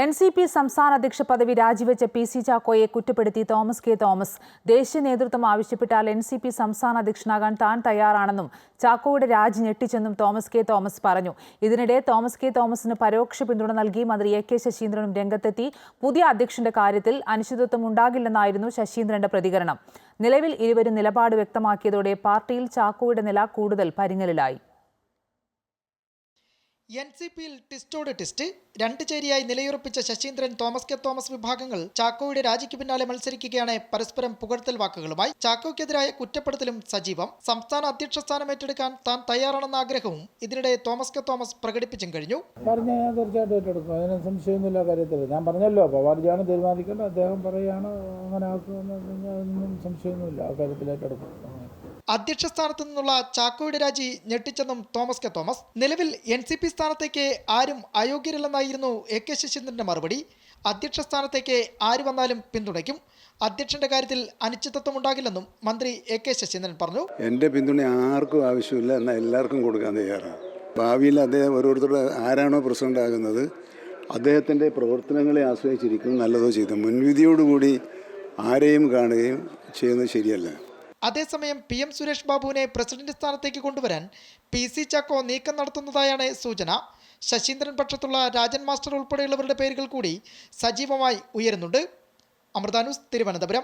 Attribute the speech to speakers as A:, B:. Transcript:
A: NCP സംസ്ഥാന അധ്യക്ഷ പദവി രാജിവെച്ച PC ചാക്കോയെ കുറ്റപ്പെടുത്തി തോമസ് കെ തോമസ് ദേശീയ നേതൃത്വം ആവശ്യപ്പെട്ടാൽ NCP സംസ്ഥാന അധ്യക്ഷനാകാൻ താൻ തയ്യാറാണെന്നും ചാക്കോയുടെ രാജി ഞെട്ടിച്ചെന്നും തോമസ് കെ തോമസ് പറഞ്ഞു. ഇതിനിടെ തോമസ് കെ തോമസിന് പരോക്ഷ പിന്തുണ നൽകി മന്ത്രി AK ശശീന്ദ്രനും രംഗത്തെത്തി. പുതിയ അധ്യക്ഷന്റെ കാര്യത്തിൽ അനിശ്ചിതത്വം ഉണ്ടാകില്ലെന്നായിരുന്നു ശശീന്ദ്രന്റെ പ്രതികരണം. നിലവിൽ ഇരുവരും നിലപാട് വ്യക്തമാക്കിയതോടെ പാർട്ടിയിൽ ചാക്കോയുടെ നില കൂടുതൽ പരിങ്ങലിലായി.
B: NCPയിൽ ടിസ്റ്റോട് ടിസ്റ്റ് രണ്ട് ചേരിയായി നിലയുറപ്പിച്ച ശശീന്ദ്രൻ തോമസ് കെ തോമസ് വിഭാഗങ്ങൾ ചാക്കോയുടെ രാജിക്ക് പിന്നാലെ മത്സരിക്കുകയാണ് പരസ്പരം പുകഴ്ത്തൽ വാക്കുകളുമായി. ചാക്കോയ്ക്കെതിരായ കുറ്റപ്പെടുത്തലും സജീവം. സംസ്ഥാന അധ്യക്ഷ സ്ഥാനം ഏറ്റെടുക്കാൻ താൻ തയ്യാറാണെന്ന ആഗ്രഹവും ഇതിനിടെ തോമസ് കെ തോമസ് പ്രകടിപ്പിച്ചും കഴിഞ്ഞു.
C: തീർച്ചയായിട്ടും ഏറ്റെടുക്കും, അതിന് സംശയമൊന്നുമില്ല കാര്യത്തിൽ. ഞാൻ പറഞ്ഞല്ലോ, പവാർജിയാണ് തീരുമാനിക്കേണ്ടത്. അദ്ദേഹം പറയുകയാണ് അങ്ങനെ ആക്കുമെന്നൊന്നും സംശയമൊന്നുമില്ല, ആ കാര്യത്തിൽ ഏറ്റെടുക്കും.
B: അധ്യക്ഷ സ്ഥാനത്തു നിന്നുള്ള ചാക്കോയുടെ രാജി ഞെട്ടിച്ചെന്നും തോമസ് കെ തോമസ്. നിലവിൽ NCP സ്ഥാനത്തേക്ക് ആരും അയോഗ്യരല്ലെന്നായിരുന്നു AK ശശീന്ദ്രന്റെ മറുപടി. അധ്യക്ഷ സ്ഥാനത്തേക്ക് ആര് വന്നാലും പിന്തുണയ്ക്കും. അധ്യക്ഷന്റെ കാര്യത്തിൽ അനിശ്ചിതത്വം ഉണ്ടാകില്ലെന്നും മന്ത്രി AK ശശീന്ദ്രൻ പറഞ്ഞു.
D: എൻ്റെ പിന്തുണ ആർക്കും ആവശ്യമില്ല, എന്നാൽ എല്ലാവർക്കും കൊടുക്കാൻ തയ്യാറാണ്. ഭാവിയിൽ അദ്ദേഹം ഓരോരുത്തരുടെ ആരാണോ പ്രസിഡന്റ് ആകുന്നത് അദ്ദേഹത്തിൻ്റെ പ്രവർത്തനങ്ങളെ ആശ്രയിച്ചിരിക്കും നല്ലതോ ചെയ്തു. മുൻവിധിയോടുകൂടി ആരെയും കാണുകയും ചെയ്യുന്നത് ശരിയല്ല.
B: അതേസമയം PM സുരേഷ് ബാബുവിനെ പ്രസിഡന്റ് സ്ഥാനത്തേക്ക് കൊണ്ടുവരാൻ PC ചാക്കോ നീക്കം നടത്തുന്നതായാണ് സൂചന. ശശീന്ദ്രൻ പക്ഷത്തുള്ള രാജൻ മാസ്റ്റർ ഉൾപ്പെടെയുള്ളവരുടെ പേരുകൾ കൂടി സജീവമായി ഉയരുന്നുണ്ട്. അമൃത ന്യൂസ്, തിരുവനന്തപുരം.